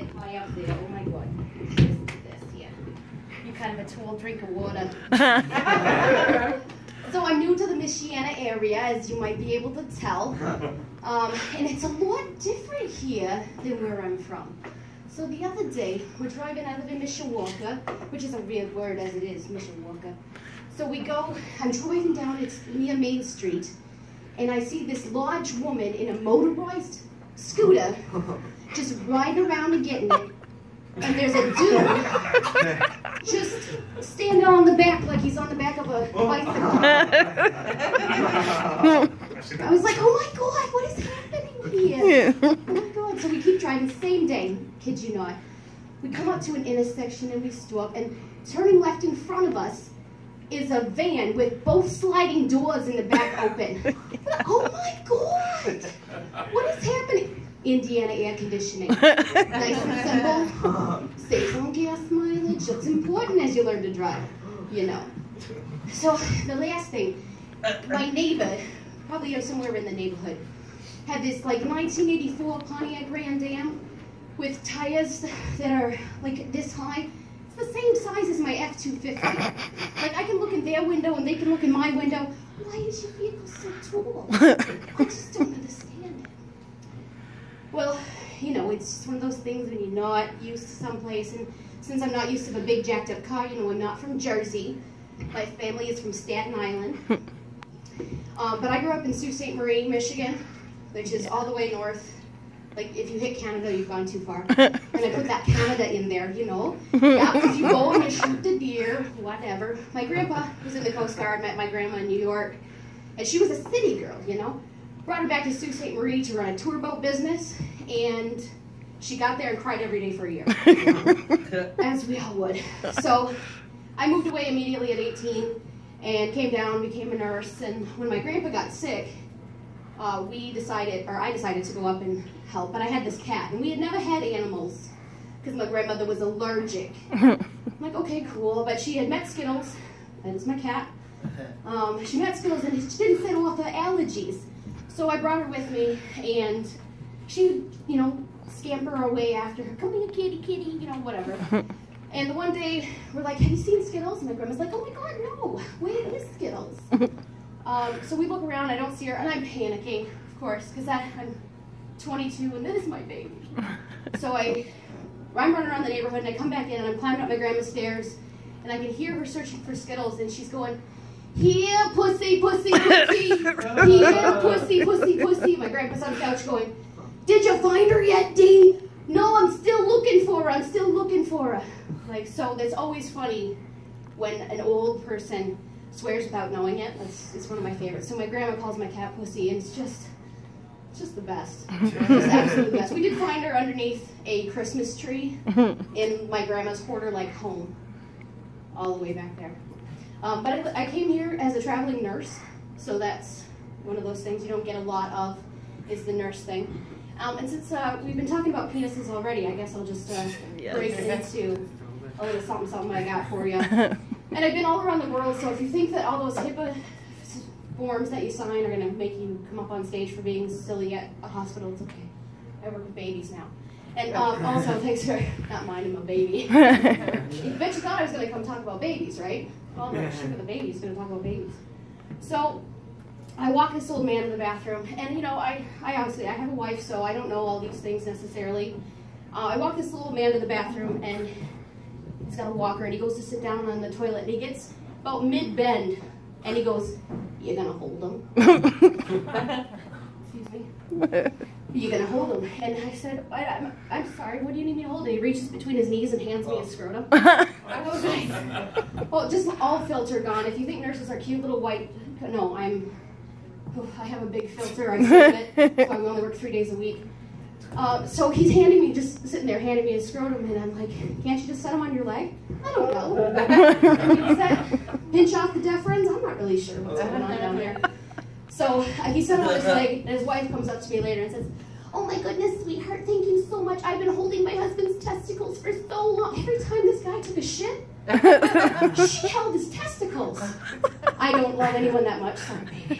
get high up there. Oh my God. This here. You kind of a tall drink of water. So I'm new to the Michiana area, as you might be able to tell. And it's a lot different here than where I'm from. So the other day, we're driving, I live in Mishawaka, which is a weird word as it is, Mishawaka. So we go, I'm driving down, it's near Main Street, and I see this large woman in a motorized scooter, just riding around and getting it. And there's a dude just standing on the back like he's on the back of a bicycle. I was like, oh my God, what is happening here? Oh my God. So we keep driving, same day, kid you not. We come up to an intersection and we stop, and turning left in front of us is a van with both sliding doors in the back open. Oh my God, what is happening? Indiana air conditioning. Nice and simple. Saves on gas mileage. That's important as you learn to drive, you know. So the last thing, my neighbor, probably somewhere in the neighborhood, had this like 1984 Pontiac Grand Am with tires that are like this high. It's the same size as my F-250. Like I can look in their window and they can look in my window. Why is your vehicle so tall? I just don't understand it. Well, you know, it's just one of those things when you're not used to someplace, and since I'm not used to a big jacked up car, you know, I'm not from Jersey. My family is from Staten Island. But I grew up in Sault Ste. Marie, Michigan, which is all the way north. Like, if you hit Canada, you've gone too far. And I put that Canada in there, you know. Yeah, because you go and you shoot the deer, whatever. My grandpa was in the Coast Guard, met my grandma in New York, and she was a city girl, you know. Brought her back to Sault Ste. Marie to run a tour boat business, and she got there and cried every day for a year, as we all would. So I moved away immediately at 18 and came down, became a nurse, and when my grandpa got sick, I decided to go up and help, but I had this cat, and we had never had animals because my grandmother was allergic. I'm like, okay, cool, but she had met Skittles, that is my cat. She met Skittles and she didn't set off her allergies. So I brought her with me, and she would, you know, scamper away after her. Come here, kitty, kitty, you know, whatever. And one day, we're like, have you seen Skittles? And my grandma's like, oh my God, no, where is Skittles? So we look around, I don't see her, and I'm panicking, of course, because I'm 22, and this is my baby. So I'm running around the neighborhood, and I come back in, and I'm climbing up my grandma's stairs, and I can hear her searching for Skittles, and she's going, here, pussy, pussy, pussy. Here, pussy, pussy, pussy. My grandpa's on the couch going, did you find her yet, Dee? No, I'm still looking for her. I'm still looking for her. Like, so that's always funny when an old person swears without knowing it. It's one of my favorites. So my grandma calls my cat pussy, and it's just the best. Just absolutely the best. We did find her underneath a Christmas tree in my grandma's hoarder-like home, all the way back there. But I came here as a traveling nurse, so that's one of those things you don't get a lot of, is the nurse thing. And since we've been talking about penises already, I guess I'll just break into a little something I got for you. And I've been all around the world, so if you think that all those HIPAA forms that you sign are going to make you come up on stage for being silly at a hospital, it's okay. I work with babies now. And also, thanks for not minding my baby. You bet you thought I was going to come talk about babies, right? Well, the shit with the baby's going to talk about babies. So I walk this old man in the bathroom, and you know, I honestly, I have a wife, so I don't know all these things necessarily. I walk this little man to the bathroom, and he's got a walker, and he goes to sit down on the toilet, and he gets about mid-bend, and he goes, "You gonna hold him?" Excuse me. "You gonna hold him?" And I said, I'm sorry, what do you need me to hold? And he reaches between his knees and hands me his scrotum. I was like, well, just all filter gone. If you think nurses are cute little white, no, I have a big filter, I save it, so I only work 3 days a week. So he's just sitting there handing me his scrotum, and I'm like, can't you just set him on your leg? I don't know. I mean, does that pinch off the deferens? I'm not really sure what's going on down there. So he set him on his leg, and his wife comes up to me later and says, "Oh my goodness, sweetheart, thank you so much. I've been holding my husband's testicles for so long. Every time this guy took a shit, she held his testicles." I don't love anyone that much, sorry, baby.